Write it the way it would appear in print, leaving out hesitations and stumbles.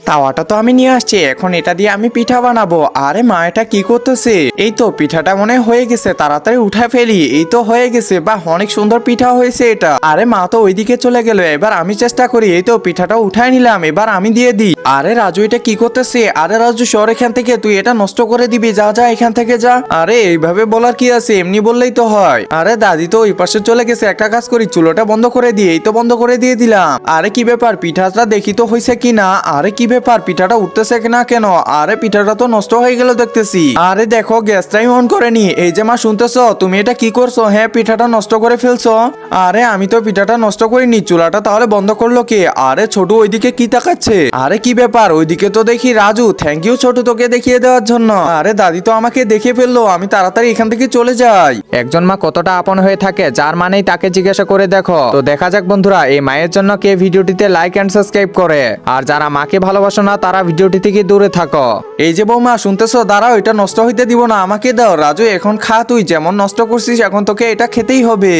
তাওয়াটা তো আমি নিয়ে আসছি, এখন এটা দিয়ে আমি পিঠা বানাবো। আরে মা, এটা কি করতেছে? এই তো পিঠাটা মনে হয় হয়ে গেছে, তাড়াতাড়ি উঠায় ফেলি। এই তো হয়ে গেছে, বাহ অনেক সুন্দর পিঠা হয়েছে এটা। আরে মা তো ওইদিকে চলে গেল, এবার আমি চেষ্টা করি। এই তো পিঠাটা উঠায় নিলাম, এবার আমি দিয়ে দিই। আরে রাজু, এটা কি করতেছে? আরে রাজু, সর এখান থেকে, তুই এটা নষ্ট করে দিবি, যা যা এখান থেকে যা। আরে এইভাবে বলার কি আছে, এমনি বললেই তো হয়। আরে দাদি তো ওই পাশে চলে গেছে, একটা কাজ করি, চুলোটা বন্ধ করে দিই। এই তো বন্ধ করে দিয়ে দিলাম। আরে কি ব্যাপার, পিঠাটা দেখি তো হয়েছে কিনা। আরে কি ব্যাপার, পিঠাটা উঠতেছে না কেন? আরে পিঠাটা তো নষ্ট হয়ে গেল দেখতেছি। আরে দেখো, গ্যাসটাই অন করেনি। এই যে মা, শুনতেছো? তুমি এটা কি করছো? হ্যাঁ, পিঠাটা নষ্ট করে ফেলছো। আরে আমি তো পিঠাটা নষ্ট করিনি, চুলাটা তাহলে বন্ধ করলো কে? আরে ছোটু ওইদিকে কি তাকাচ্ছে? আরে কি ব্যাপার, ওইদিকে তো দেখি রাজু। থ্যাংক ইউ ছোটু, তোকে দেখিয়ে দেওয়ার জন্য। আরে দাদি তো আমাকে দেখে ফেললো, আমি তাড়াতাড়ি এখান থেকে চলে যাই। একজন মা কতটা আপন হয়ে থাকে, যার মানেই তাকে জিজ্ঞাসা করে দেখো। তো দেখা যাক বন্ধুরা, এই মায়ের জন্য কে ভিডিওটিতে লাইক এন্ড সাবস্ক্রাইব করে। আর যারা মাকে ভালোবাসো না, তারা ভিডিওটি থেকে দূরে থাকো। এই যে বৌমা, শুনতেছো? দাঁড়াও, এটা নষ্ট হইতে দিব না, আমাকে দাও। রাজু এখন খা, তুই যেমন নষ্ট করছিস, এখন তোকে এটা খেতেই হবে।